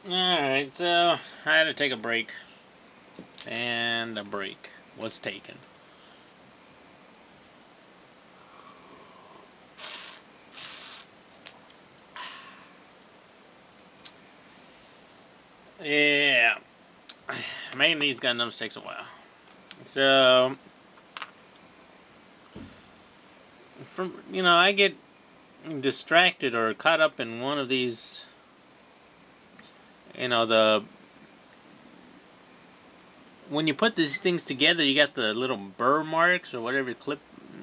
Alright, so I had to take a break. And a break was taken. Yeah. Making these Gundams takes a while. So, I get distracted or caught up in one of these, when you put these things together, you got the little burr marks or whatever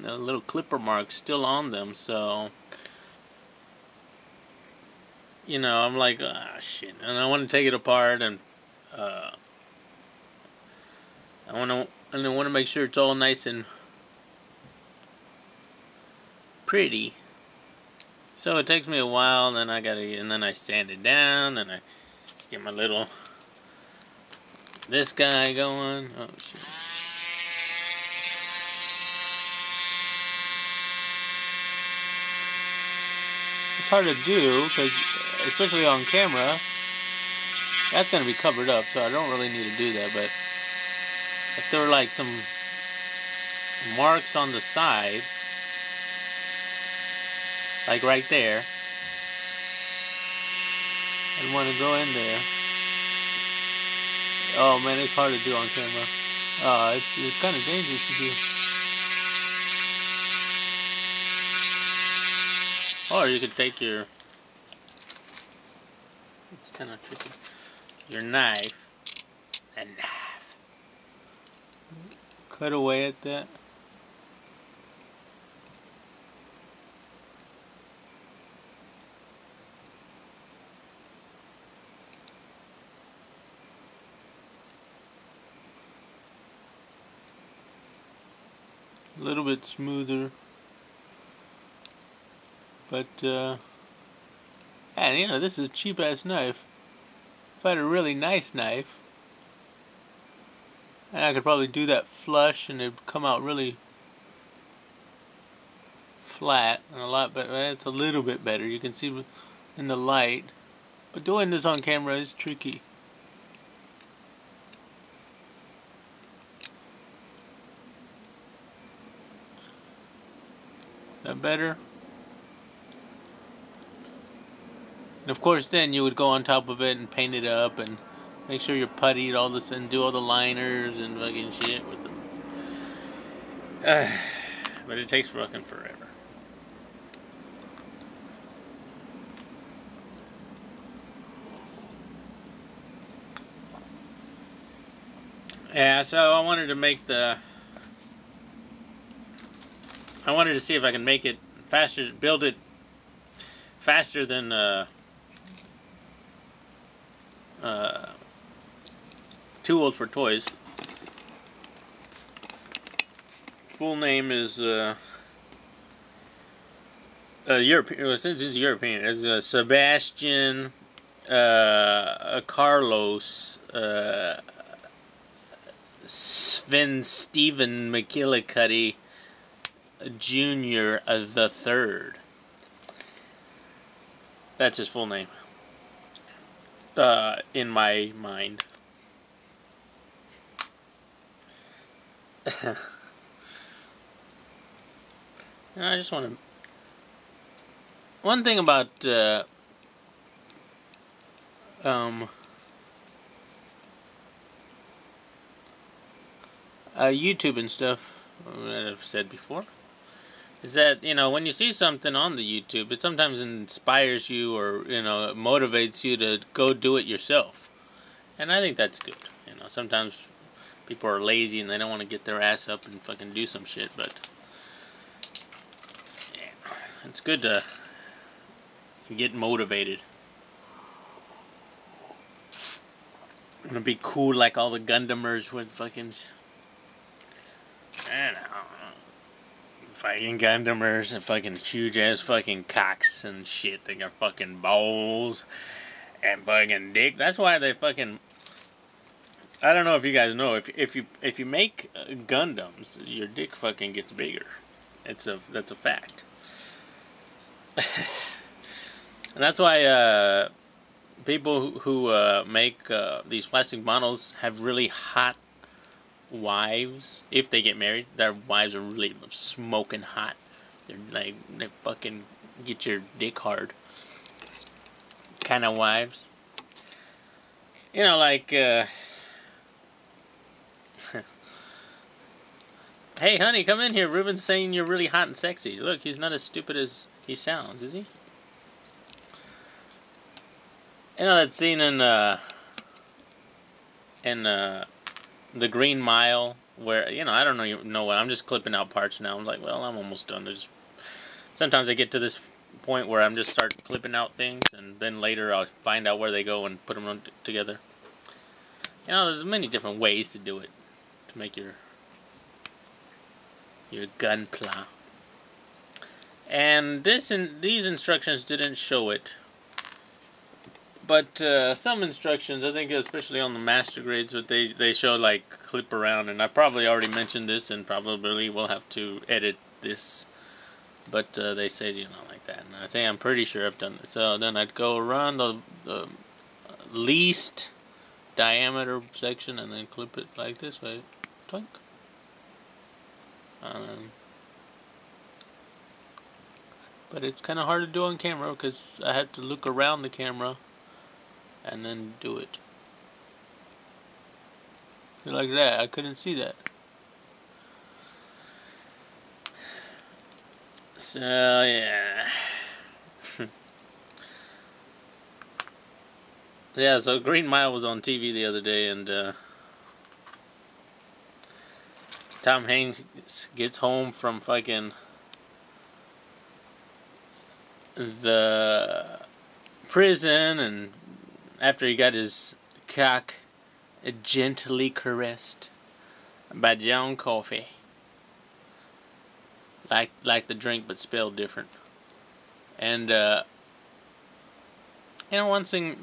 little clipper marks still on them. So, I'm like, shit, and I want to take it apart, and I want to make sure it's all nice and pretty. So it takes me a while, and then I sand it down, then I get my little this guy going. Oh shit. It's hard to do because, especially on camera, that's going to be covered up, so I don't really need to do that. But if there were like some marks on the side, like right there, I'd want to go in there. Oh man, it's hard to do on camera. It's kind of dangerous to do. Or you could take it's kind of tricky, your knife, cut away at that. A little bit smoother. But, and this is a cheap ass knife. If I had a really nice knife, and I could probably do that flush and it'd come out really flat and a lot better. It's a little bit better. You can see in the light. But doing this on camera is tricky. That better? And of course then you would go on top of it and paint it up and make sure you're puttied all this and do all the liners and fucking shit with them. But it takes fucking forever. Yeah, so I wanted to see if I can make it faster, build it faster than Too Old for Toys. Full name is European. Since it's European, it's Sebastian Carlos Sven Stephen McGillicuddy Jr. The Third. That's his full name. In my mind. I just want to. One thing about YouTube and stuff that I've said before is that when you see something on the YouTube, it sometimes inspires you or motivates you to go do it yourself, and I think that's good. Sometimes people are lazy and they don't want to get their ass up and fucking do some shit, but yeah, it's good to get motivated. I'm gonna be cool like all the Gundamers with fucking, I don't know, fucking Gundamers and fucking huge ass fucking cocks and shit. They got fucking balls and fucking dick. That's why they fucking. I don't know if you guys know, if you make Gundams, your dick fucking gets bigger. That's a fact. And that's why people who make these plastic models have really hot wives. If they get married, their wives are really smoking hot. They're like, they fucking get your dick hard kind of wives. You know, like, hey, honey, come in here. Ruben's saying you're really hot and sexy. Look, he's not as stupid as he sounds, is he? You know that scene in The Green Mile where, you know, I don't know what. I'm just clipping out parts now. I'm like, well, I'm almost done. Sometimes I get to this point where I'm just start clipping out things, and then later I'll find out where they go and put them together. You know, there's many different ways to do it to make your gun plow. And these instructions didn't show it, but some instructions, I think, especially on the master grades, that they show like clip around, and I probably already mentioned this, and probably will have to edit this. But they say, you know, like that, and I'm pretty sure I've done it. So then I'd go around the least diameter section, and then clip it like this way, twink. But it's kind of hard to do on camera because I had to look around the camera and then do it. So like that, I couldn't see that. So yeah. Yeah, so Green Mile was on TV the other day, and Tom Hanks gets home from fucking the prison, and after he got his cock gently caressed by John Coffey, like the drink but spelled different. And you know, one thing,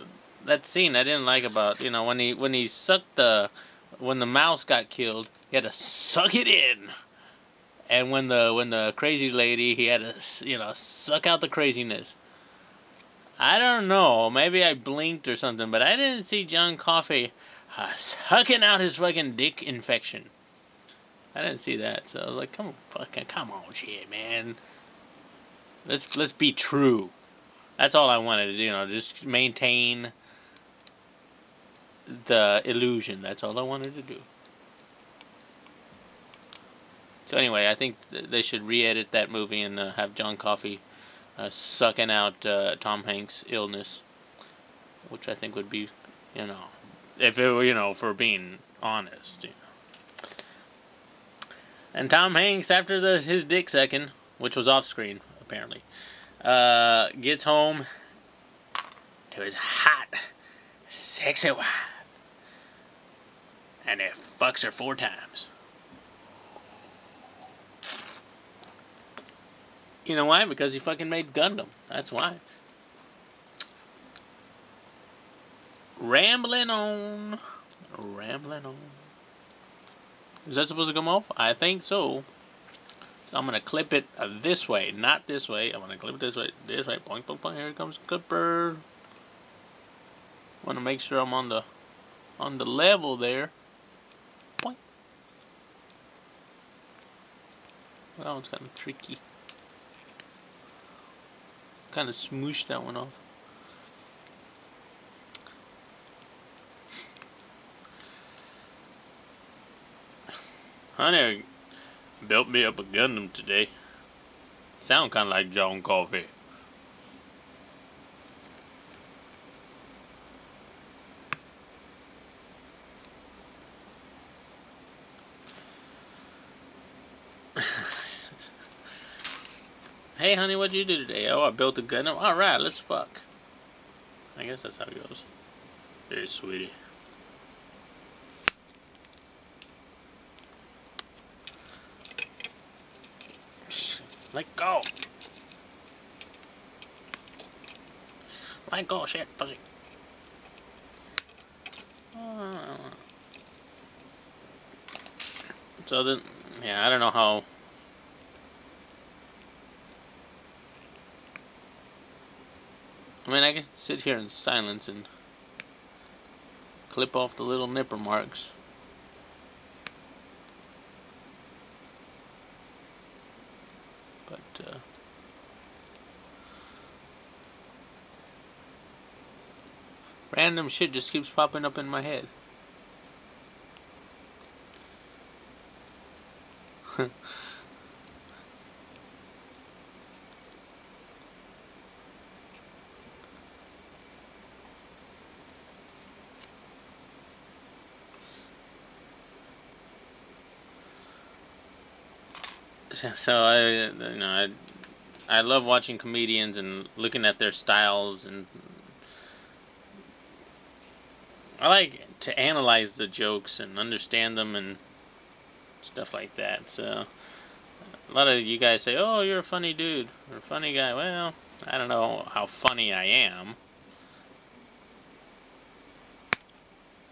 that scene I didn't like about, you know, when he sucked when the mouse got killed, he had to suck it in. And when the crazy lady, he had to, you know, suck out the craziness. I don't know, maybe I blinked or something, but I didn't see John Coffey sucking out his fucking dick infection. I didn't see that, so I was like, come on, shit, man. Let's be true. That's all I wanted to do, you know, just maintain the illusion. That's all I wanted to do. So anyway, I think they should re-edit that movie and have John Coffey sucking out Tom Hanks' illness, which I think would be, you know, if it were, you know, for being honest, you know. And Tom Hanks, after his dick sucking, which was off screen apparently, gets home to his hot, sexy wife, and it fucks her 4 times. You know why? Because he fucking made Gundam. That's why. Rambling on. Is that supposed to come off? I think so. So I'm going to clip it this way, not this way. I'm going to clip it this way. Point, point, point. Here comes the clipper. Want to make sure I'm on the level there. Point. That one's kind of tricky. Kind of smooshed that one off. Honey built me up a Gundam today. Sound kind of like John Coffey. Hey, honey, what'd you do today? Oh, I built a Gundam. All right, let's fuck. I guess that's how it goes. Hey, sweetie. Let go. Let go, shit, pussy. So then, yeah, I don't know how. I mean, I can sit here in silence and clip off the little nipper marks. But, random shit just keeps popping up in my head. So I love watching comedians and looking at their styles, and I like to analyze the jokes and understand them and stuff like that. So a lot of you guys say, "Oh, you're a funny dude or a funny guy." Well, I don't know how funny I am.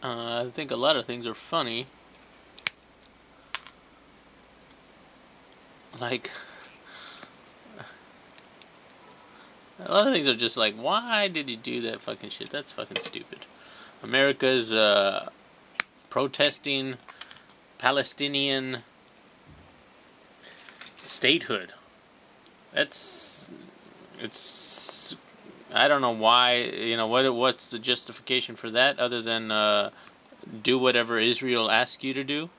I think a lot of things are funny. Like, a lot of things are just like, why did you do that fucking shit? That's fucking stupid. America's protesting Palestinian statehood. It's I don't know why, what's the justification for that other than do whatever Israel asks you to do?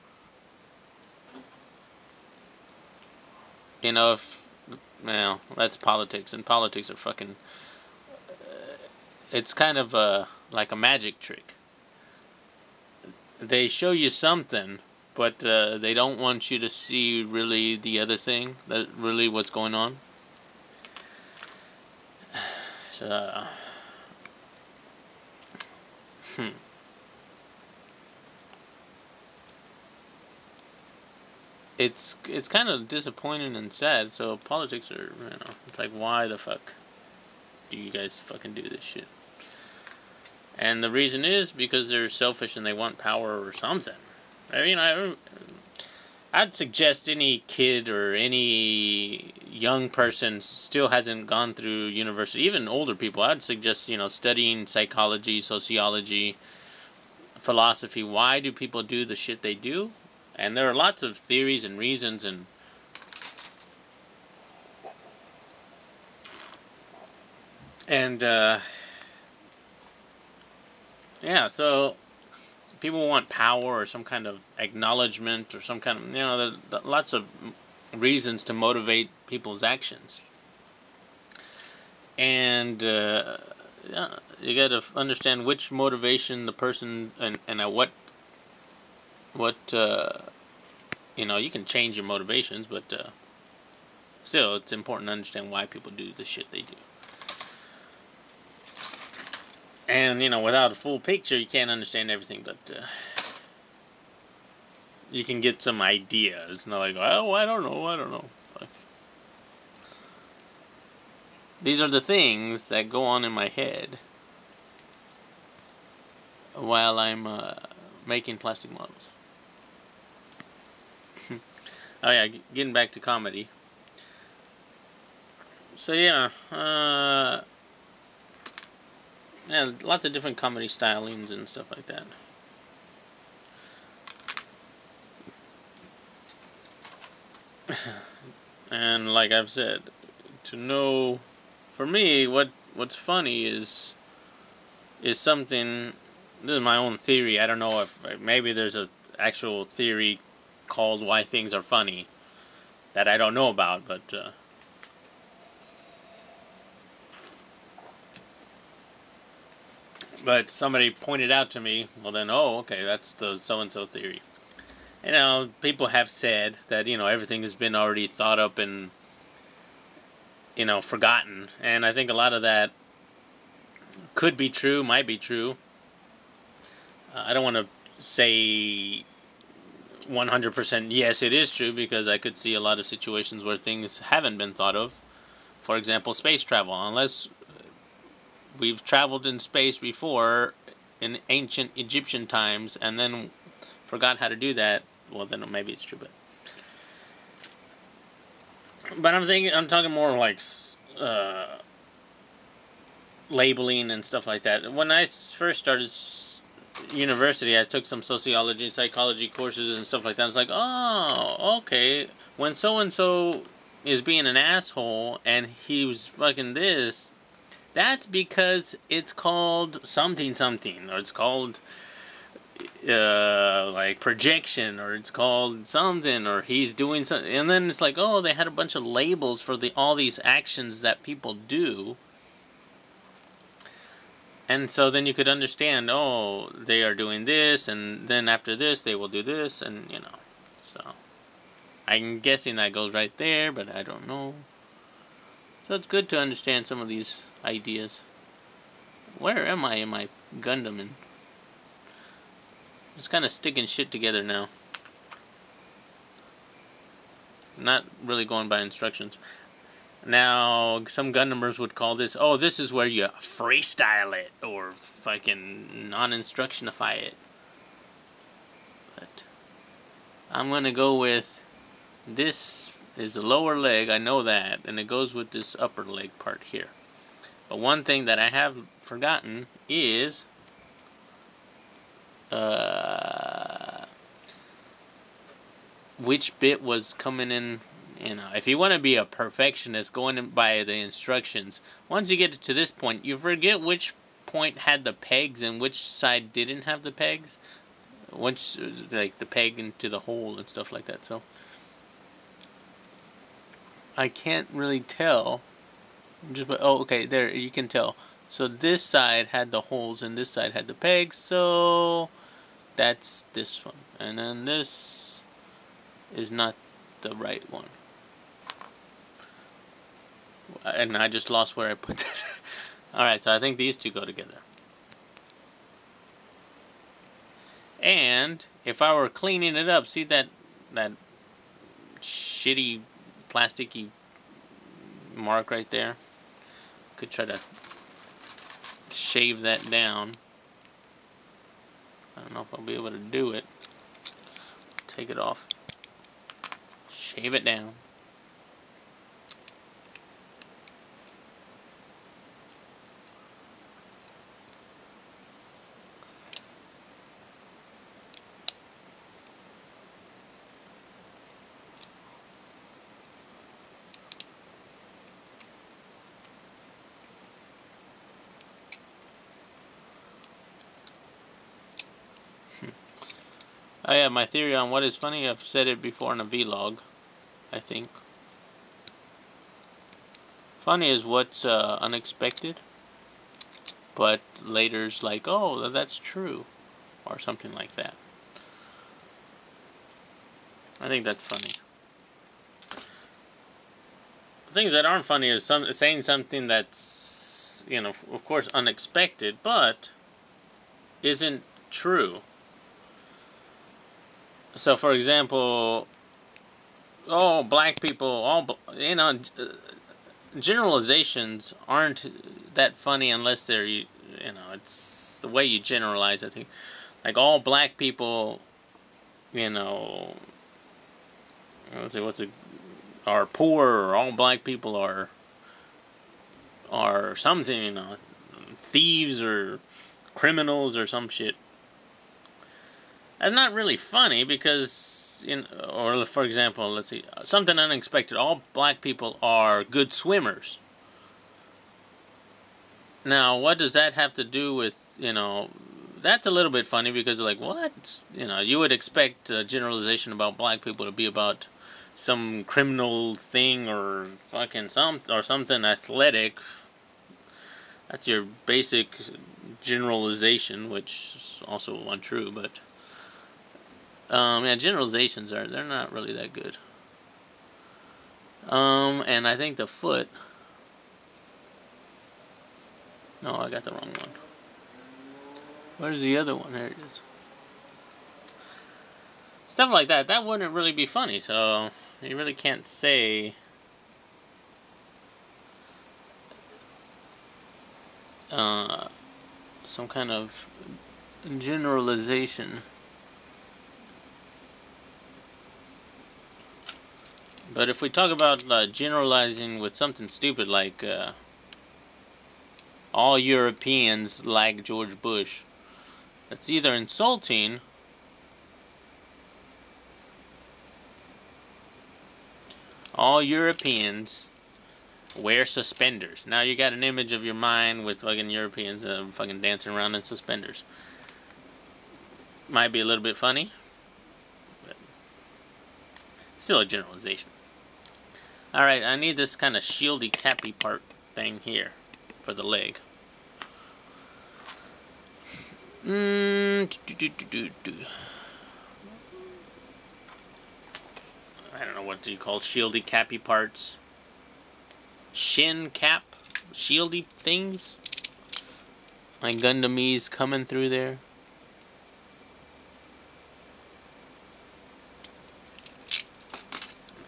Well, that's politics, and politics are fucking, it's kind of like a magic trick. They show you something, but they don't want you to see really the other thing, that really what's going on. So, it's kind of disappointing and sad. So politics are, it's like, why the fuck do you guys fucking do this shit? And the reason is because they're selfish and they want power or something. I'd suggest any kid or any young person still hasn't gone through university, even older people, I'd suggest, studying psychology, sociology, philosophy. Why do people do the shit they do? And there are lots of theories and reasons, and yeah, so people want power or some kind of acknowledgement or some kind of, there's lots of reasons to motivate people's actions. And yeah, you got to understand which motivation the person and at what you can change your motivations, but still, it's important to understand why people do the shit they do. And without a full picture, you can't understand everything, but you can get some ideas. Not like, oh, I don't know. Like, these are the things that go on in my head while I'm making plastic models. Oh yeah, getting back to comedy. So yeah, lots of different comedy stylings and stuff like that. And like I've said, to know, for me, what's funny is something. This is my own theory. I don't know if maybe there's a actual theory called why things are funny that I don't know about, but somebody pointed out to me. Well, then, okay, that's the so and so theory. People have said that everything has been already thought up and forgotten, and I think a lot of that could be true, might be true. I don't want to say 100% yes, it is true, because I could see a lot of situations where things haven't been thought of. For example, space travel. Unless we've traveled in space before in ancient Egyptian times and then forgot how to do that, well, then maybe it's true. But I'm talking more like labeling and stuff like that. When I first started university, I took some sociology and psychology courses and stuff like that. I was like, oh, okay. When so and so is being an asshole and he was fucking this, that's because it's called something something, or it's called like projection, or it's called something, or he's doing something. And then it's like, oh, they had a bunch of labels for all these actions that people do. And so then you could understand, oh, they are doing this, and then after this they will do this, and so I'm guessing that goes right there, but I don't know. So it's good to understand some of these ideas. Where am I in my Gundam? And just kind of sticking shit together now. Not really going by instructions. Now, some Gundamers would call this, oh, this is where you freestyle it, or fucking non-instructionify it. But I'm going to go with, this is the lower leg, I know that, and it goes with this upper leg part here. But one thing that I have forgotten is, which bit was coming in. If you want to be a perfectionist going by the instructions, once you get to this point, you forget which point had the pegs and which side didn't have the pegs. Which, like the peg into the hole and stuff like that. So I can't really tell. Okay, there you can tell. So this side had the holes and this side had the pegs. So that's this one, and then this is not the right one. And I just lost where I put that. Alright, so I think these two go together. And if I were cleaning it up, see that shitty plasticky mark right there? Could try to shave that down. I don't know if I'll be able to do it. Take it off. Shave it down. Oh yeah, my theory on what is funny, I've said it before in a vlog, I think. Funny is what's unexpected, but later's like, oh, that's true, or something like that. I think that's funny. Things that aren't funny is saying something that's, of course unexpected, but isn't true. So, for example, black people, generalizations aren't that funny unless they're, it's the way you generalize, I think. Like, all black people, are poor, or all black people are something, thieves or criminals or some shit. That's not really funny because, or for example, let's see, something unexpected. All black people are good swimmers. Now, what does that have to do with, that's a little bit funny because, like, what? You would expect a generalization about black people to be about some criminal thing or fucking something athletic. That's your basic generalization, which is also untrue, but generalizations they're not really that good. And I think the foot. No, I got the wrong one. Where's the other one? There it is. Stuff like that. That wouldn't really be funny, so you really can't say some kind of generalization. But if we talk about generalizing with something stupid like all Europeans like George Bush. That's either insulting all Europeans wear suspenders. Now you got an image of your mind with fucking Europeans fucking dancing around in suspenders. Might be a little bit funny, but still a generalization. Alright, I need this kind of shieldy cappy part thing here for the leg. I don't know what do you call shieldy cappy parts. Shin cap, shieldy things. My Gundamese coming through there.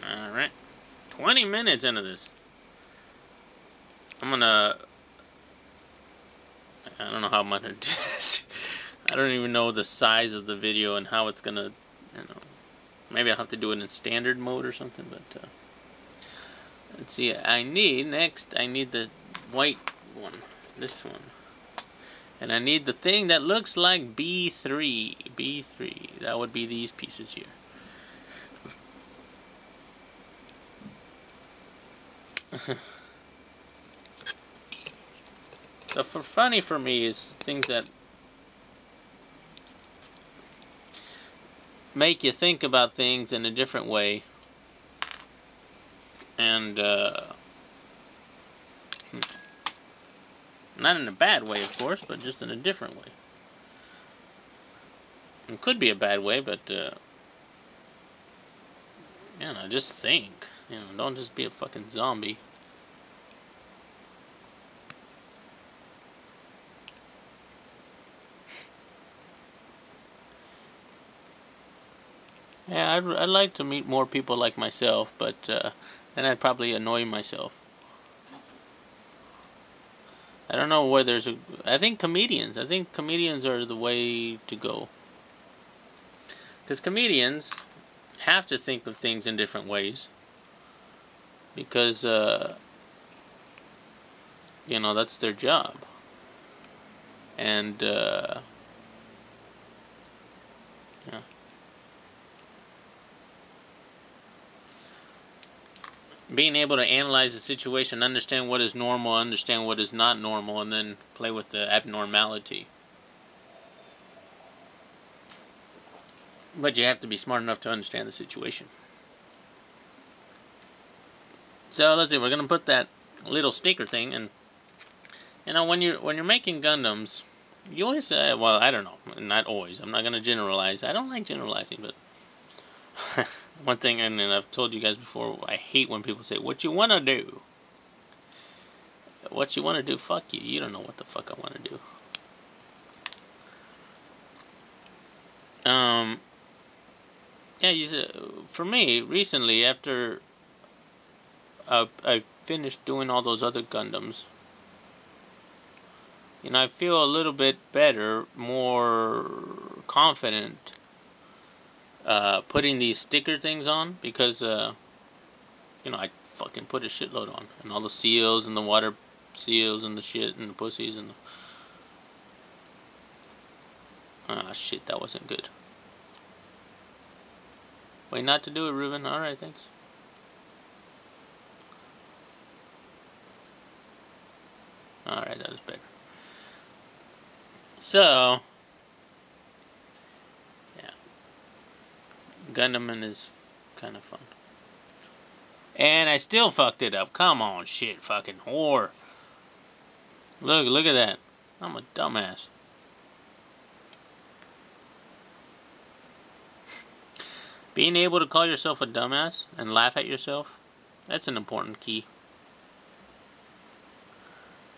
Alright. 20 minutes into this. I don't know how I'm gonna do this. I don't even know the size of the video and how it's gonna, maybe I'll have to do it in standard mode or something, but, let's see, I need the white one, this one. And I need the thing that looks like B3, that would be these pieces here. So funny for me is things that make you think about things in a different way, and not in a bad way, of course, but just in a different way. It could be a bad way, but just think. Don't just be a fucking zombie. Yeah, I'd like to meet more people like myself, but then I'd probably annoy myself. I don't know where there's I think comedians are the way to go. Because comedians have to think of things in different ways. Because, that's their job. And, yeah. Being able to analyze the situation, understand what is normal, understand what is not normal, and then play with the abnormality. But you have to be smart enough to understand the situation. So let's see, we're gonna put that little sticker thing, and when you're making Gundams, you always say, well, I don't know, not always. I'm not gonna generalize. I don't like generalizing, but one thing, and I've told you guys before, I hate when people say, what you want to do? What you want to do? Fuck you. You don't know what the fuck I want to do. Yeah, for me, recently, after I finished doing all those other Gundams, I feel a little bit better, more confident putting these sticker things on, because I fucking put a shitload on, and all the seals and the water seals and the shit and the pussies and the shit, that wasn't good. Wait, not to do it, Ruben. Alright, thanks. Alright, that was better. So, yeah. Gundam is kind of fun. And I still fucked it up. Come on, shit, fucking whore. Look at that. I'm a dumbass. Being able to call yourself a dumbass and laugh at yourself, that's an important key.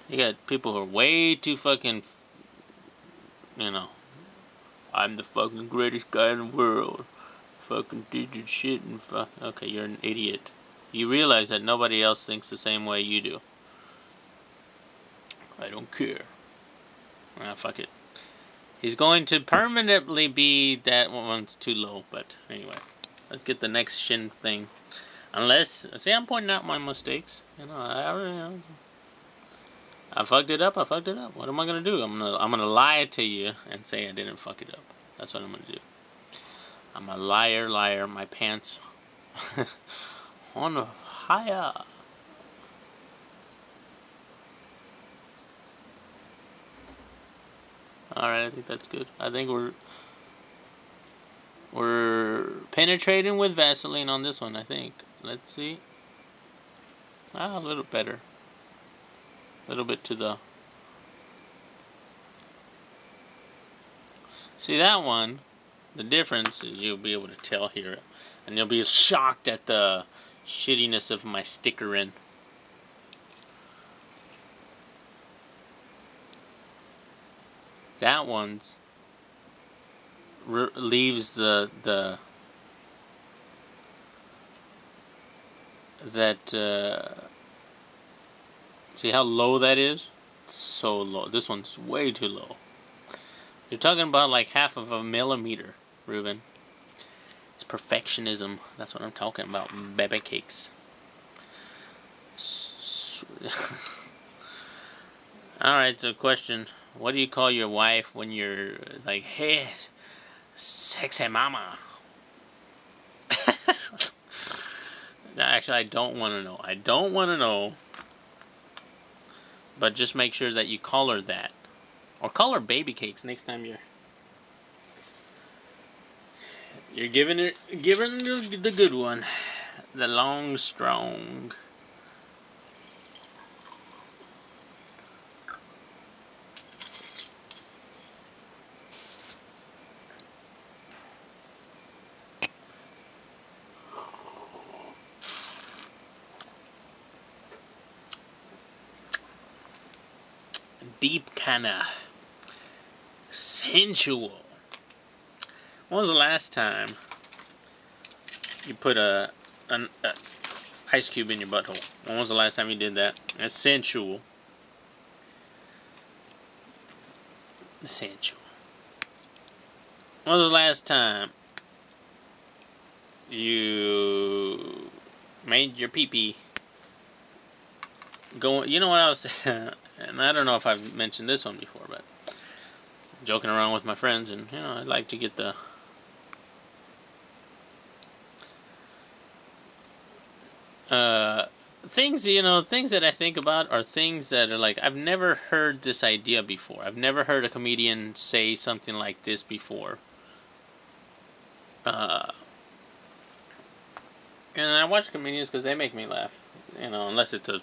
You got people who are way too fucking, I'm the fucking greatest guy in the world. Fucking did shit and fuck. Okay, you're an idiot. You realize that nobody else thinks the same way you do. I don't care. Fuck it. He's going to permanently be that one's too low, but anyway. Let's get the next Shin thing. Unless, see, I'm pointing out my mistakes. I fucked it up. I fucked it up. What am I gonna do? I'm gonna lie to you and say I didn't fuck it up. That's what I'm gonna do. I'm a liar, liar. My pants on fire. All right, I think that's good. I think we're penetrating with Vaseline on this one. I think. Let's see. A little better. A little bit to the. See that one? The difference is you'll be able to tell here, and you'll be shocked at the shittiness of my stickering. That one's leaves that see how low that is? It's so low. This one's way too low. You're talking about like half of a millimeter, Ruben. It's perfectionism. That's what I'm talking about. Bebe cakes. Alright, so question. What do you call your wife when you're like, hey, sexy mama? Actually, I don't want to know. I don't want to know. But just make sure that you call her that. Or call her baby cakes next time you're giving the good one. The long, strong. Deep kinda sensual. When was the last time you put a ice cube in your butthole? When was the last time you did that? That's sensual. Sensual. When was the last time you made your pee-pee go? You know what I was saying? And I don't know if I've mentioned this one before, but joking around with my friends, and I'd like to get the things that I think about are things that are like, I've never heard this idea before. I've never heard a comedian say something like this before. And I watch comedians because they make me laugh. Unless it's a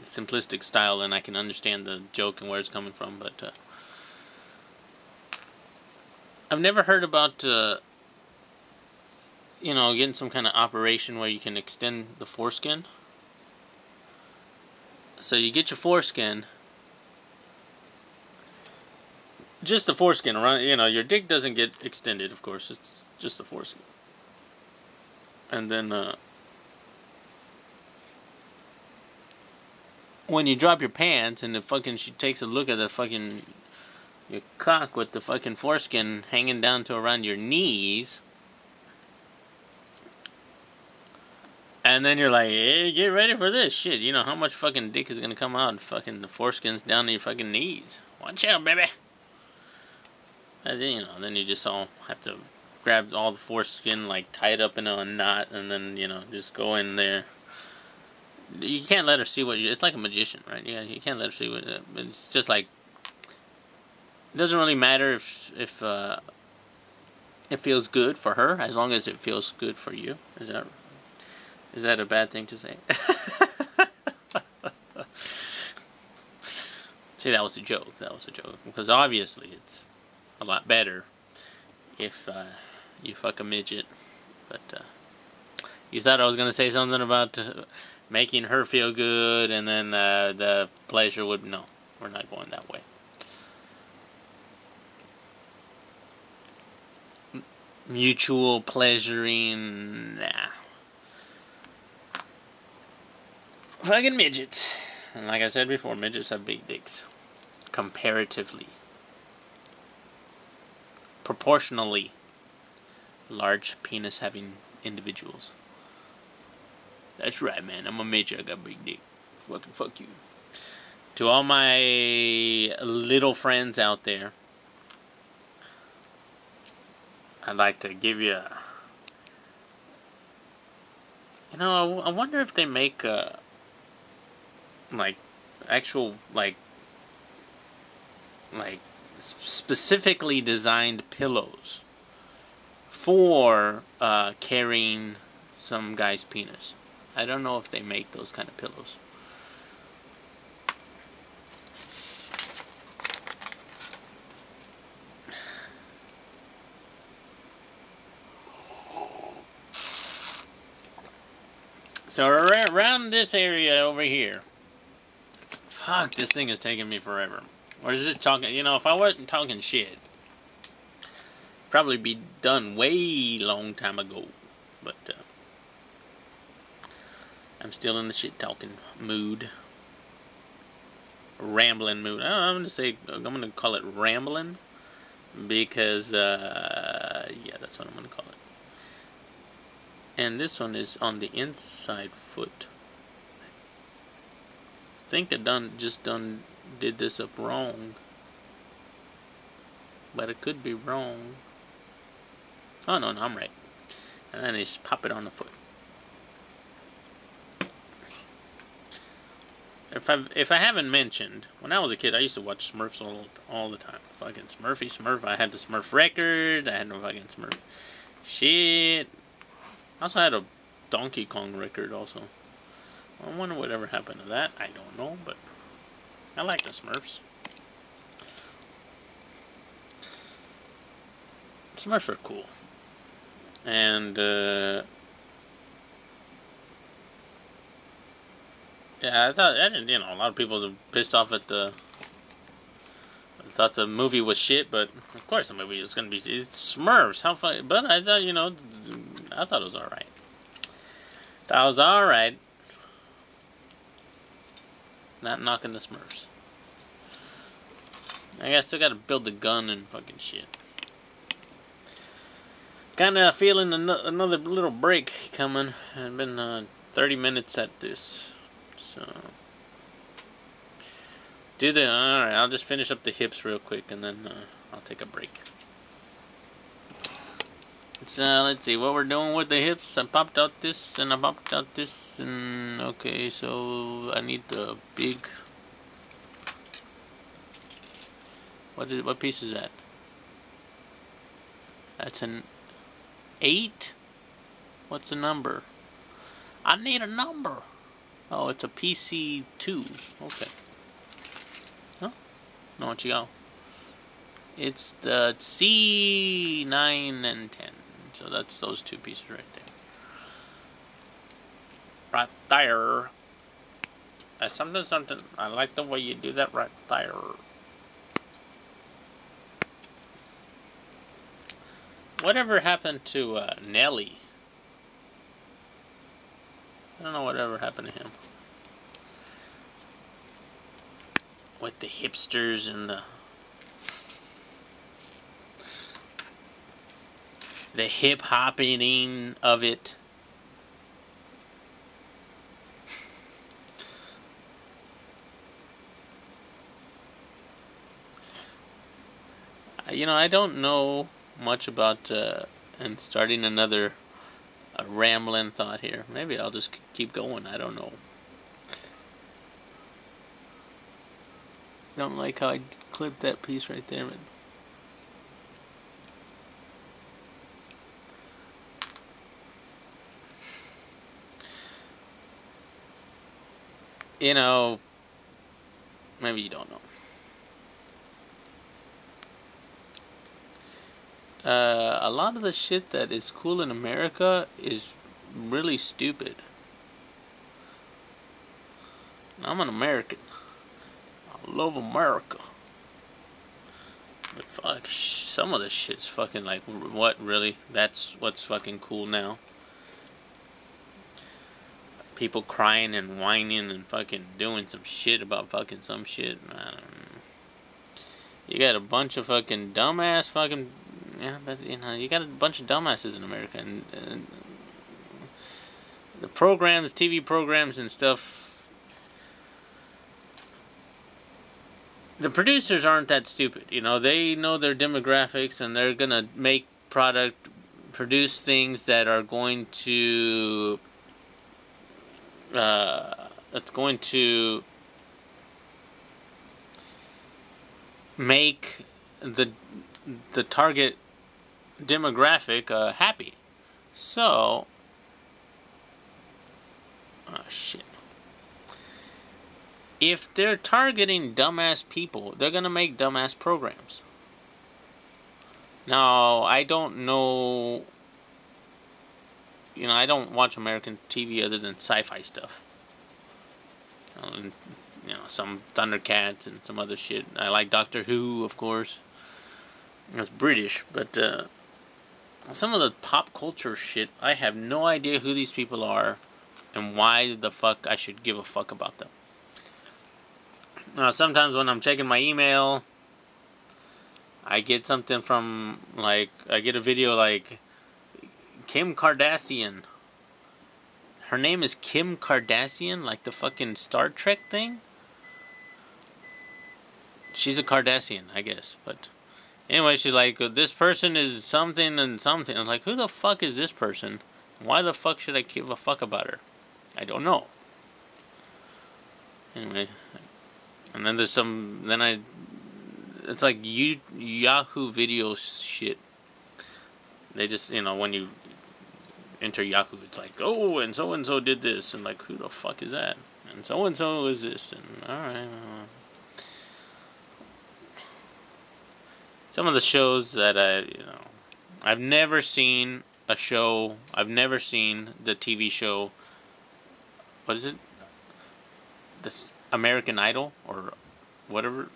simplistic style and I can understand the joke and where it's coming from, but I've never heard about getting some kind of operation where you can extend the foreskin. So you get your foreskin, just the foreskin around. Your dick doesn't get extended, of course. It's just the foreskin, and then when you drop your pants and she takes a look at your cock with the fucking foreskin hanging down to around your knees. And then you're like, hey, get ready for this shit. You know how much fucking dick is gonna come out and fucking the foreskin's down to your fucking knees. Watch out, baby. And then, then you just all have to grab all the foreskin, like tie it up in a knot, and then, just go in there. You can't let her see it's like a magician, right? Yeah, you can't let her see it's just like, it doesn't really matter if it feels good for her, as long as it feels good for you. Is that a bad thing to say? See, that was a joke. Because obviously it's a lot better if you fuck a midget. But you thought I was going to say something about making her feel good and then the pleasure would... No, we're not going that way. Mutual pleasuring... Nah. Fucking midgets. And like I said before, midgets have big dicks. Comparatively. Proportionally. Large penis having individuals. That's right, man. I'm a midget. I got a big dick. Fucking fuck you. To all my little friends out there, I'd like to give you a... You know, I wonder if they make, like, actual, like, specifically designed pillows for carrying some guy's penis. I don't know if they make those kind of pillows. So around this area over here, fuck, this thing is taking me forever. Or is it talking? You know, if I wasn't talking shit, probably be done way long time ago. But I'm still in the shit talking mood, rambling mood. I'm gonna call it rambling because yeah, that's what I'm gonna call it. And this one is on the inside foot. I think I just did this up wrong, but it could be wrong. Oh no, I'm right. And then just pop it on the foot. If I haven't mentioned, when I was a kid, I used to watch Smurfs all the time. Fucking Smurf. I had the Smurf record. I had no fucking Smurf shit. I also had a Donkey Kong record also. I wonder whatever happened to that. I don't know, but I like the Smurfs. Smurfs are cool. And yeah, a lot of people are pissed off at I thought the movie was shit, but of course the movie is gonna be, it's Smurfs. How funny! But I thought, I thought it was alright. Not knocking the Smurfs. I still gotta build the gun and fucking shit. Kinda feeling another little break coming. I've been 30 minutes at this. So. Alright, I'll just finish up the hips real quick and then I'll take a break. So, let's see what we're doing with the hips. I popped out this and I popped out this and okay, so I need the big... What piece is that? That's an 8? What's the number? I need a number. Oh, it's a PC2. Okay. Huh? No, what you got? It's the C9 and 10. So that's those two pieces right there. Right there. That's something. I like the way you do that right there. Whatever happened to Nelly? I don't know whatever happened to him. With the hipsters and the hip-hopping of it. I don't know much about and starting another rambling thought here. Maybe I'll just keep going. I don't know. Don't like how I clipped that piece right there, man. Maybe you don't know. A lot of the shit that is cool in America is really stupid. I'm an American. I love America. But fuck, some of the shit's fucking like, what, really? That's what's fucking cool now? People crying and whining and fucking doing some shit about fucking some shit. You got a bunch of fucking dumbass fucking... Yeah, but you got a bunch of dumbasses in America. And the programs, TV programs and stuff... the producers aren't that stupid. You know, they know their demographics and they're gonna produce things that are going to, that's going to make the target demographic happy. So, oh shit. If they're targeting dumbass people, they're gonna make dumbass programs. Now, I don't know. You know, I don't watch American TV other than sci-fi stuff. And, you know, some Thundercats and some other shit. I like Doctor Who, of course. It's British, but some of the pop culture shit, I have no idea who these people are and why the fuck I should give a fuck about them. Now, sometimes when I'm checking my email, I get something from, like, I get a video like Kim Kardashian. Her name is Kim Kardashian, like the fucking Star Trek thing. She's a Kardashian, I guess. But anyway, she's like, this person is something and something. I'm like, who the fuck is this person? Why the fuck should I give a fuck about her? I don't know. Anyway, and then there's it's like Yahoo video shit. They just, you know, when you enter Yahoo, it's like, oh, and so did this, and like, who the fuck is that? And so is this, and alright. Some of the shows that I've never seen a show, I've never seen the TV show, what is it? This American Idol, or whatever,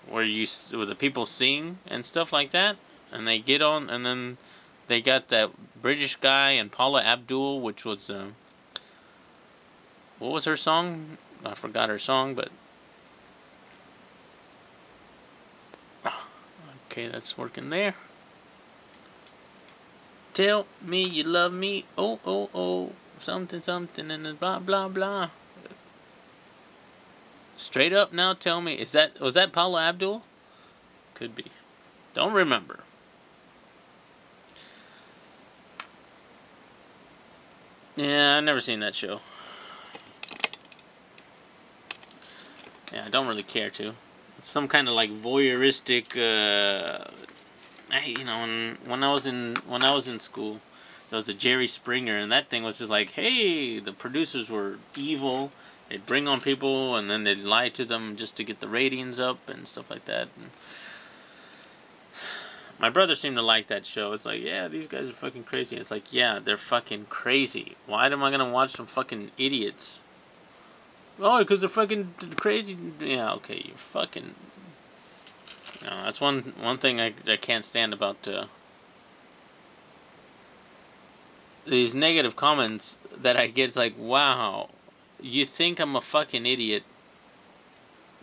where the people sing and stuff like that, and they get on, and then they got that British guy and Paula Abdul, which was, what was her song? I forgot her song, but okay, that's working there. Tell me you love me, oh, oh, oh, something, something, and then blah, blah, blah. Straight up now, tell me, was that Paula Abdul? Could be. Don't remember. Yeah, I've never seen that show. Yeah, I don't really care to. It's some kind of like voyeuristic. You know, when I was in school, there was a Jerry Springer, and that thing was just like, hey, the producers were evil. They'd bring on people, and then they'd lie to them just to get the ratings up and stuff like that. And my brother seemed to like that show. It's like, yeah, these guys are fucking crazy. It's like, yeah, they're fucking crazy. Why am I gonna watch some fucking idiots? Oh, because they're fucking crazy. Yeah, okay, you're fucking. You know, that's one thing I can't stand about these negative comments that I get. It's like, wow, you think I'm a fucking idiot,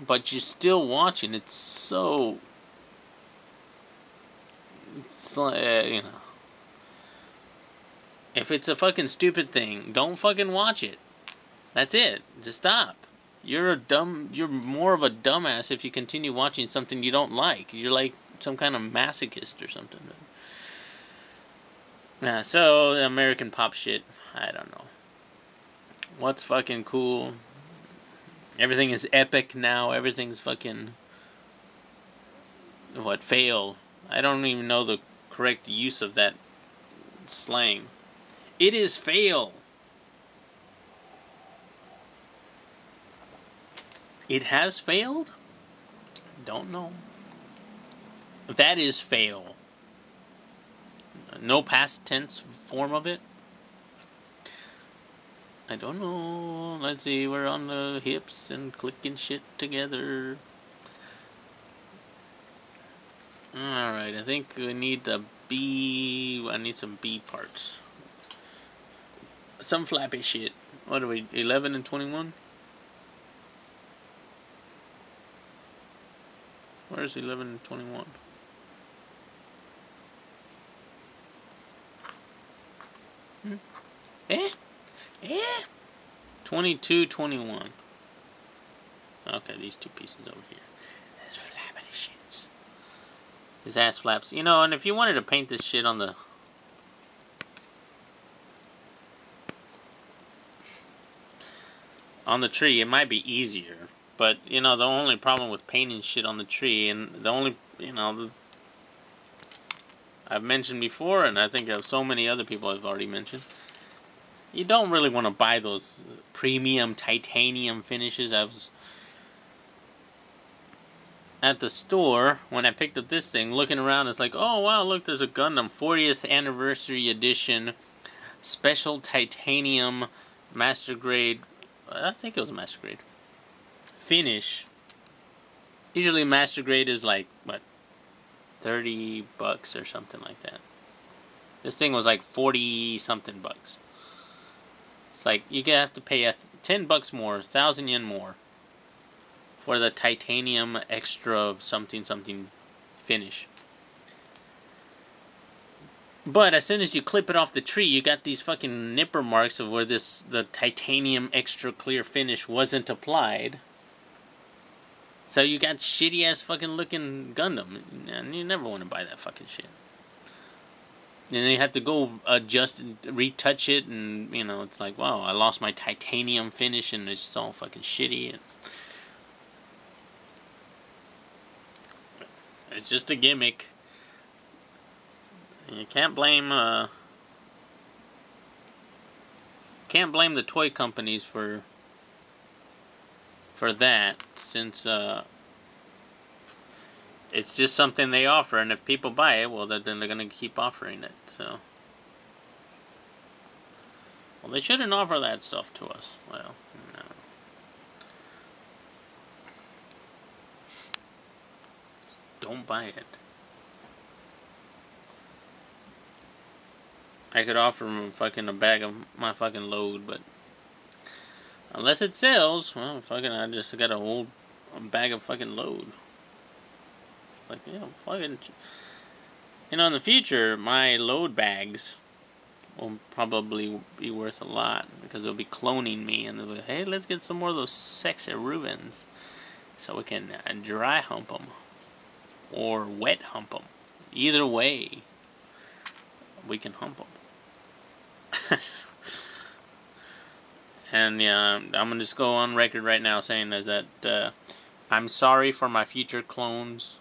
but you're still watching. It's so. It's like, you know. If it's a fucking stupid thing, don't fucking watch it. That's it. Just stop. You're more of a dumbass if you continue watching something you don't like. You're like some kind of masochist or something. Yeah, so American pop shit, I don't know. What's fucking cool? Everything is epic now. Everything's fucking fail. I don't even know the correct use of that slang. It is fail. It has failed? Don't know. That is fail. No past tense form of it? I don't know. Let's see, we're on the hips and clicking shit together. Alright, I think we need I need some B parts. Some flappy shit. What are we, 11 and 21? Where's 11 and 21? Eh? 22, 21. Okay, these two pieces over here. That's His ass flaps. You know, and if you wanted to paint this shit on the tree, it might be easier. But, you know, the only problem with painting shit on the tree, and the only, you know, I've mentioned before, and I think so many other people have already mentioned, you don't really want to buy those premium titanium finishes. I was at the store when I picked up this thing, looking around, it's like, oh wow, look, there's a Gundam 40th anniversary edition special titanium master grade, I think it was master grade finish. Usually master grade is like, what, $30 or something like that. This thing was like 40 something bucks. It's like you have to pay $10 more, 1,000 yen more for the titanium extra something something finish. But as soon as you clip it off the tree, you got these fucking nipper marks of where the titanium extra clear finish wasn't applied. So you got shitty ass fucking looking Gundam, and you never want to buy that fucking shit. And then you have to go adjust, retouch it, and you know it's like, wow, I lost my titanium finish, and it's all fucking shitty. And it's just a gimmick. You can't blame the toy companies for that, since it's just something they offer, and if people buy it, well, then they're gonna keep offering it. So, well, they shouldn't offer that stuff to us. Well, no. Don't buy it. I could offer them fucking a bag of my fucking load, but unless it sells, well, fucking, I just got a bag of fucking load. It's like, yeah, fucking, you know, in the future, my load bags will probably be worth a lot, because they'll be cloning me, and they'll be, hey, let's get some more of those sexy Rubens, so we can dry hump them, or wet hump them. Either way, we can hump them. And yeah, I'm gonna just go on record right now saying that I'm sorry for my future clones,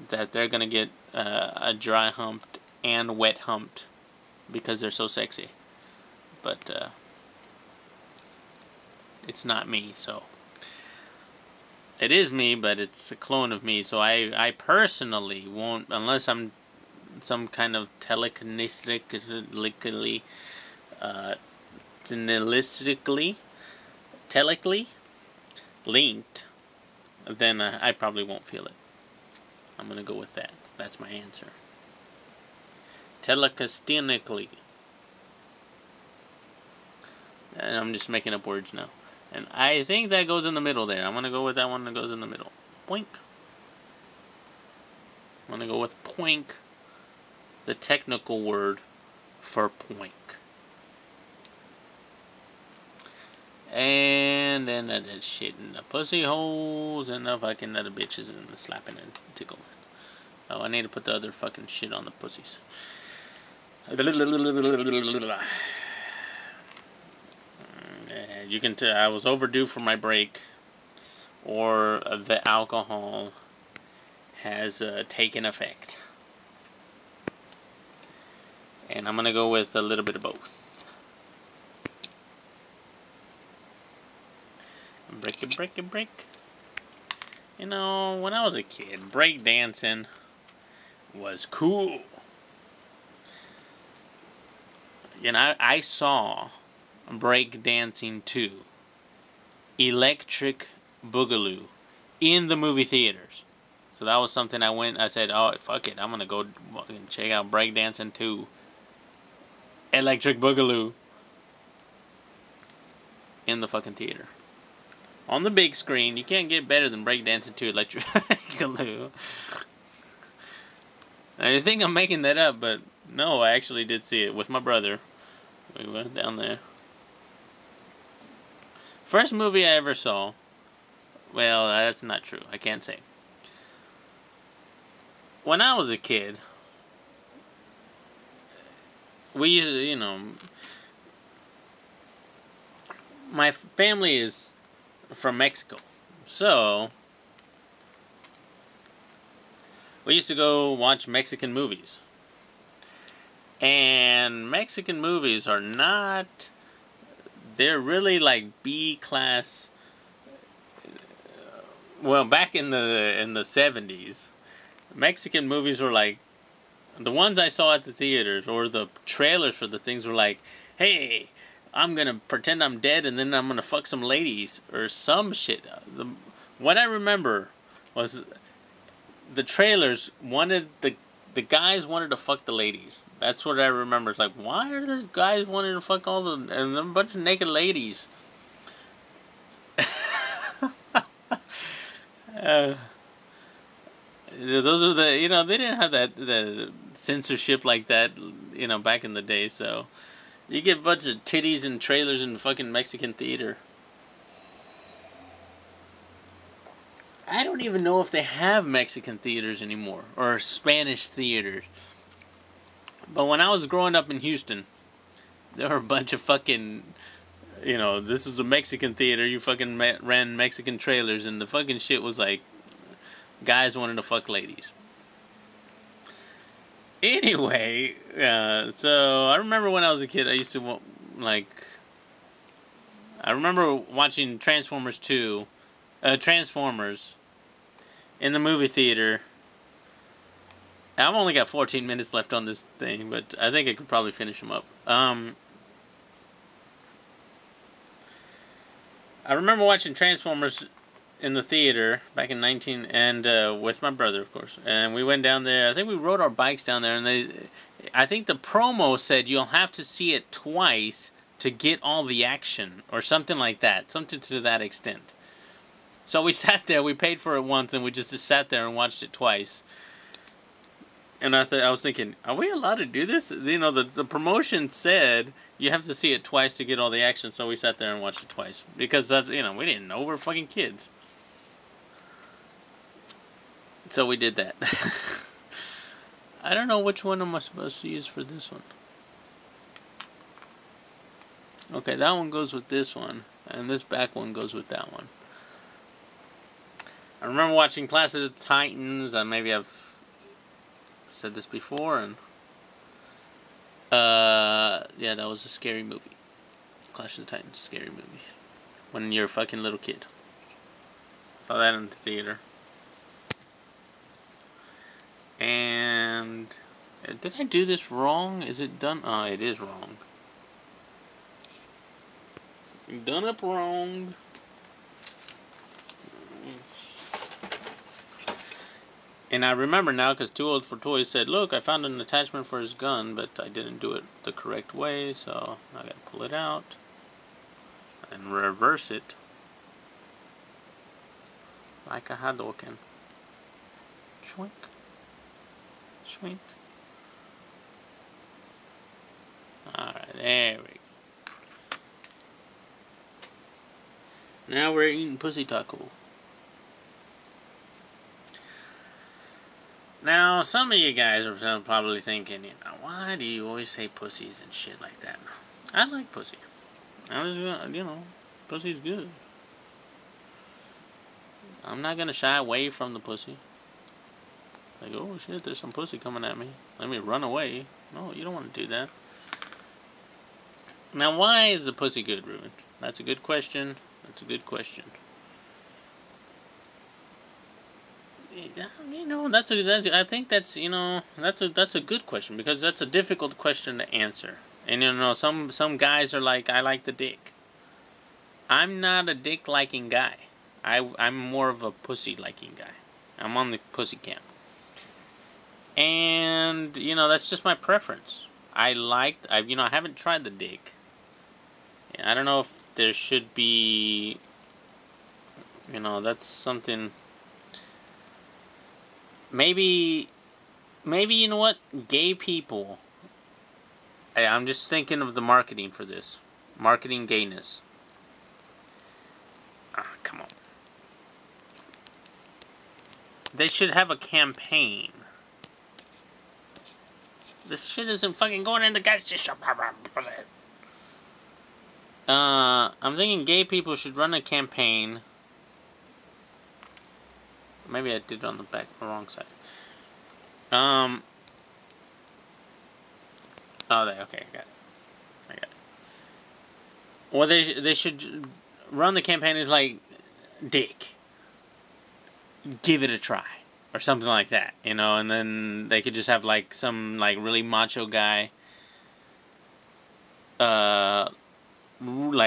that they're gonna get a dry humped and wet humped because they're so sexy. But it's not me, so it is me, but it's a clone of me. So I personally won't, unless I'm some kind of telekinetically linked, then I probably won't feel it. I'm gonna go with that. That's my answer. Telekinetically. And I'm just making up words now. And I think that goes in the middle there. I'm gonna go with that one that goes in the middle. Poink. I'm gonna go with poink, the technical word for poink. And then that shit in the pussy holes and the fucking other bitches and the slapping and tickling. Oh, I need to put the other fucking shit on the pussies. You can tell I was overdue for my break, or the alcohol has taken effect. And I'm gonna go with a little bit of both. Break it, break it, break. You know, when I was a kid, break dancing was cool. You know, I saw Break Dancing 2, Electric Boogaloo, in the movie theaters. So that was something I said, oh, fuck it, I'm gonna go check out Break Dancing 2, Electric Boogaloo, in the fucking theater. On the big screen, you can't get better than Break Dancing 2, Electric Boogaloo. I think I'm making that up, but no, I actually did see it with my brother. We went down there. First movie I ever saw. Well, that's not true. I can't say. when I was a kid, we used to, my family is from Mexico. So, we used to go watch Mexican movies. And Mexican movies are not, they're really like B class. Well, back in the 70s, Mexican movies were like, the ones I saw at the theaters or the trailers for the things were like, hey, I'm gonna pretend I'm dead and then I'm gonna fuck some ladies or some shit. What I remember was the trailers wanted the guys wanted to fuck the ladies. That's what I remember. It's like, why are those guys wanting to fuck all the and a bunch of naked ladies? uh, those are they didn't have the censorship like that, back in the day. So you get a bunch of titties and trailers in fucking Mexican theater. I don't even know if they have Mexican theaters anymore or Spanish theaters. But when I was growing up in Houston, there were a bunch of fucking, this is a Mexican theater. You fucking ran Mexican trailers, and the fucking shit was like guys wanting to fuck ladies. Anyway, so I remember when I was a kid, I used to I remember watching Transformers 2, Transformers in the movie theater. I've only got 14 minutes left on this thing, but I think I could probably finish them up. I remember watching Transformers in the theater back in 19 and with my brother, of course. And we went down there. I think we rode our bikes down there, and I think the promo said you'll have to see it twice to get all the action or something like that, something to that extent. So we sat there, we paid for it once, and we just sat there and watched it twice. And I was thinking, are we allowed to do this? The promotion said you have to see it twice to get all the action, so we sat there and watched it twice. Because, we didn't know, we're fucking kids. So we did that. I don't know which one am I supposed to use for this one. Okay, that one goes with this one, and this back one goes with that one. I remember watching Clash of the Titans, and maybe I've said this before, and yeah, that was a scary movie. Clash of the Titans, scary movie. When you're a fucking little kid. Saw that in the theater. And did I do this wrong? Is it done? Oh, it is wrong. Done up wrong. And I remember now because Too Old for Toys said, look, I found an attachment for his gun, but I didn't do it the correct way, so I gotta pull it out and reverse it like a Hadouken. Schwink. Schwink. Alright, there we go. Now we're eating pussy taco. Now, some of you guys are probably thinking, why do you always say pussies and shit like that? I like pussy. I was, pussy's good. I'm not gonna shy away from the pussy. Like, oh shit, there's some pussy coming at me. Let me run away. No, you don't want to do that. Now, why is the pussy good, Ruben? That's a good question. That's a good question. I think that's a good question because that's a difficult question to answer. And some guys are like, I like the dick. I'm not a dick liking guy. I'm more of a pussy liking guy. I'm on the pussy camp. And that's just my preference. I haven't tried the dick. I don't know if there should be, that's something. Maybe you know what? Gay people. I'm just thinking of the marketing for this. Marketing gayness. Come on. They should have a campaign This shit isn't fucking going in the gas station. I'm thinking gay people should run a campaign. Maybe I did it on the wrong side. Oh, okay, I got it. Well, they should run the campaign as like, dick, give it a try, or something like that, you know, and then they could just have like some like really macho guy, like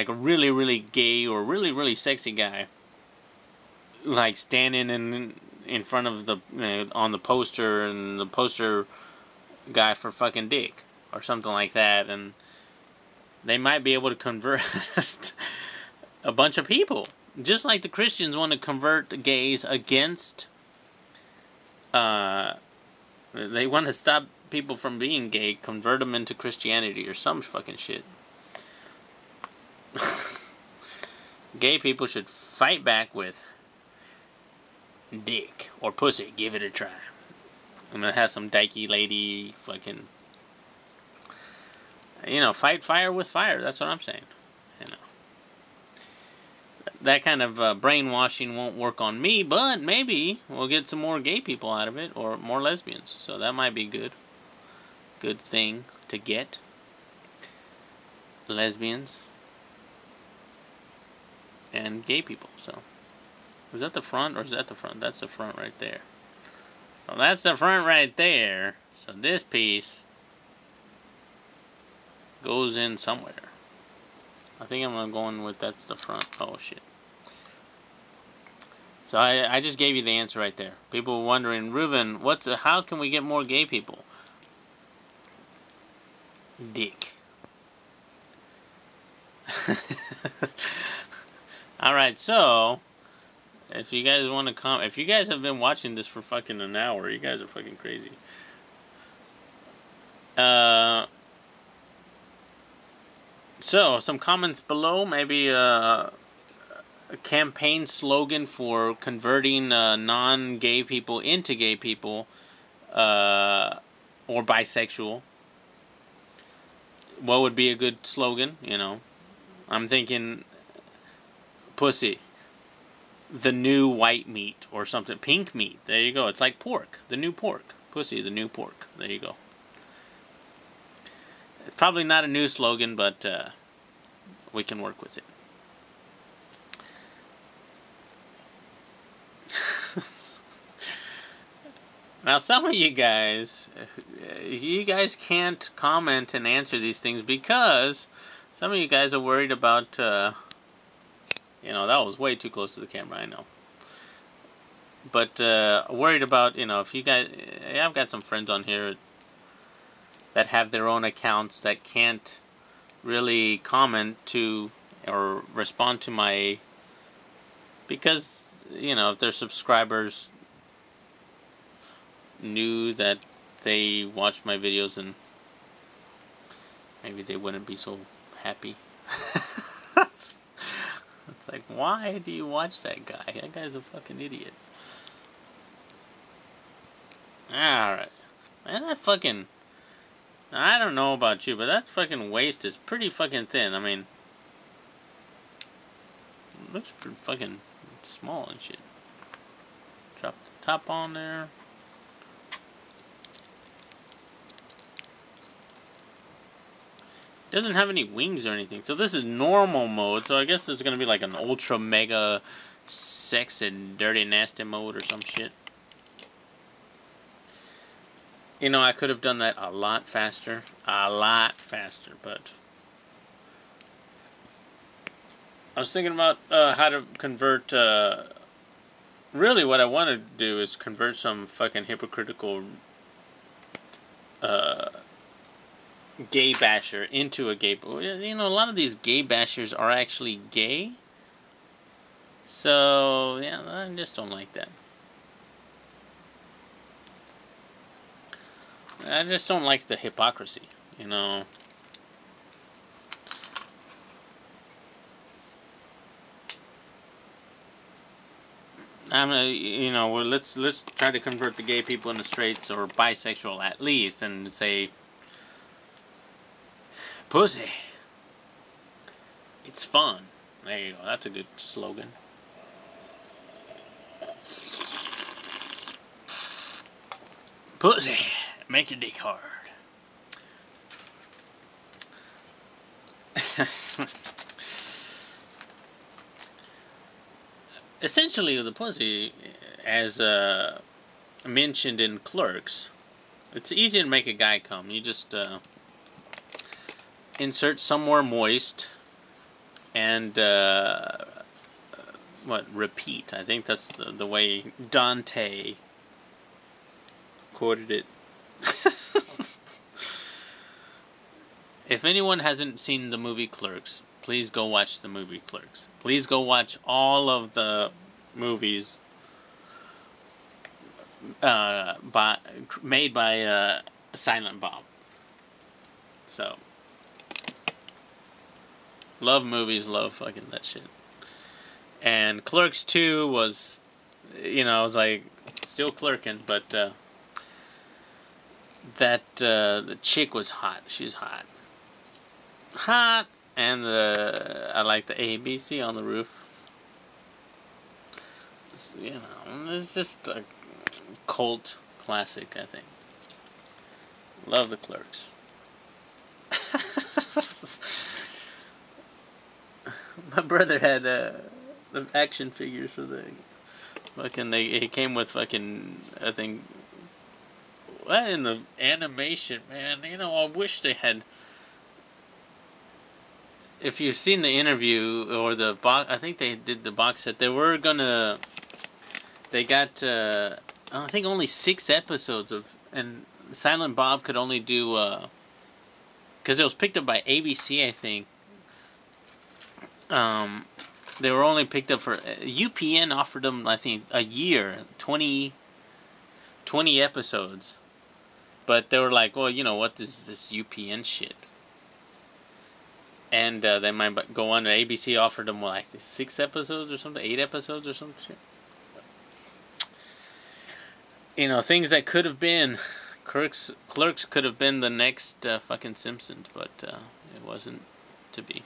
a really really gay or really really sexy guy, like standing in front of the on the poster, and the poster guy for fucking dick or something like that, and they might be able to convert a bunch of people, just like the Christians want to convert gays against. They want to stop people from being gay, convert them into Christianity or some fucking shit. Gay people should fight back with dick or pussy. Give it a try. I'm gonna have some dykey lady fucking, fight fire with fire. That's what I'm saying. That kind of brainwashing won't work on me, but maybe we'll get some more gay people out of it, or more lesbians. So that might be good. Good thing to get. Lesbians and gay people. So, is that the front or is that the front? That's the front right there. Well, that's the front right there. So this piece goes in somewhere. I think I'm going with that's the front. Oh shit. So I just gave you the answer right there. People were wondering, Ruben, how can we get more gay people? Dick. Alright, so if you guys want to if you guys have been watching this for fucking an hour, you guys are fucking crazy. So some comments below, maybe a campaign slogan for converting non-gay people into gay people, or bisexual. What would be a good slogan? I'm thinking pussy, the new white meat, or something. Pink meat. There you go. It's like pork, the new pork. Pussy, the new pork. There you go. It's probably not a new slogan, but we can work with it. Now, some of you guys can't comment and answer these things because some of you guys are worried about, that was way too close to the camera, I know. But worried about, if you guys, I've got some friends on here that have their own accounts that can't really comment to or respond to my, because, if their subscribers knew that they watched my videos, and maybe they wouldn't be so happy. It's like, why do you watch that guy? That guy's a fucking idiot. Alright. Man, that fucking, I don't know about you, but that fucking waist is pretty fucking thin. I mean, it looks pretty fucking small and shit. Drop the top on there. Doesn't have any wings or anything. So this is normal mode. So I guess there's going to be like an ultra mega sex and dirty nasty mode or some shit. I could have done that a lot faster. But I was thinking about how to convert, really what I want to do is convert some fucking hypocritical gay basher into a gay. A lot of these gay bashers are actually gay. So, yeah, I just don't like that. I just don't like the hypocrisy, let's try to convert the gay people into straights or bisexual at least, and say Pussy. It's fun. There you go. That's a good slogan. Pussy. Make your dick hard. Essentially, the pussy, as mentioned in Clerks, it's easy to make a guy come. You just insert somewhere moist and repeat. I think that's the way Dante quoted it. If anyone hasn't seen the movie Clerks, please go watch the movie Clerks. Please go watch all of the movies made by Silent Bob. So, love movies, love fucking that shit. And Clerks 2 was, it was like still clerking, but the chick was hot. She's hot. Hot, and I like the ABC on the roof. It's just a cult classic, I think. Love the Clerks. My brother had the action figures for the fucking. He came with fucking. I think. What in the animation, man? I wish they had. If you've seen the interview or the box, I think they did the box set. They were gonna. They got. I think only 6 episodes of, and Silent Bob could only do. Because it was picked up by ABC, I think. They were only picked up for UPN offered them, I think, a year, 20 episodes, but they were like, well, what is this UPN shit? And they might go on. And ABC offered them like 6 episodes or something, 8 episodes or some shit. Things that could have been. Clerks could have been the next fucking Simpsons, but it wasn't to be.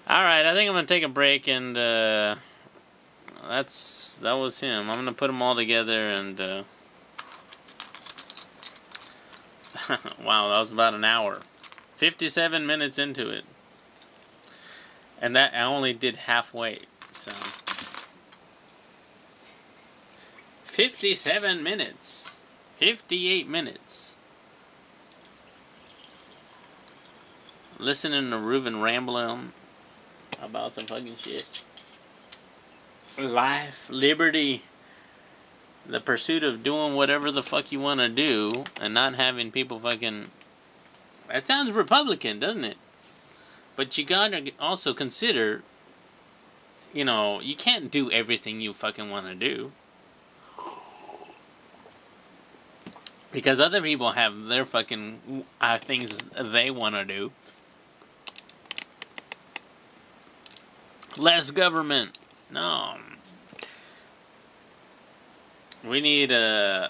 Alright, I think I'm going to take a break, and that was him. I'm going to put them all together, and wow, that was about an hour. 57 minutes into it. And that I only did halfway, so 57 minutes. 58 minutes. Listening to Reuben ramble on about some fucking shit. Life, liberty, the pursuit of doing whatever the fuck you want to do and not having people fucking. That sounds Republican, doesn't it? But you gotta also consider, you can't do everything you fucking want to do. Because other people have their fucking things they want to do. Less government. No. We need I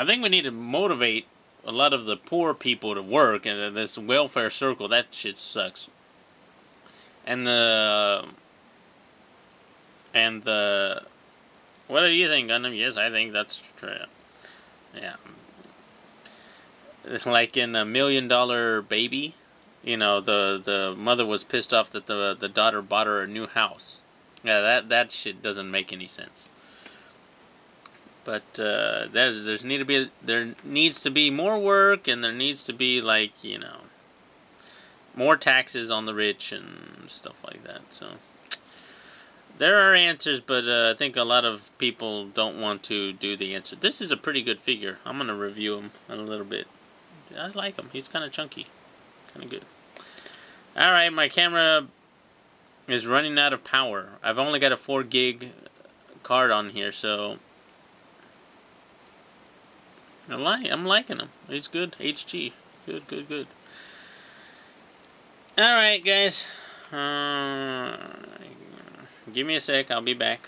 think we need to motivate a lot of the poor people to work, and this welfare circle, that shit sucks. And the what do you think, Gundam? Yes, I think that's true. Yeah. It's like in $1 Million Baby. The mother was pissed off that the daughter bought her a new house. Yeah, that shit doesn't make any sense. But there needs to be more work, and there needs to be more taxes on the rich and stuff like that. So there are answers, but I think a lot of people don't want to do the answer. This is a pretty good figure. I'm gonna review him in a little bit. I like him. He's kind of chunky, kind of good. All right, my camera is running out of power. I've only got a 4 gig card on here, so I'm liking him. He's good. HG. Good. All right, guys. Give me a sec. I'll be back.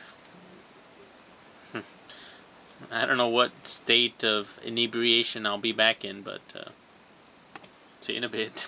I don't know what state of inebriation I'll be back in, but See you in a bit.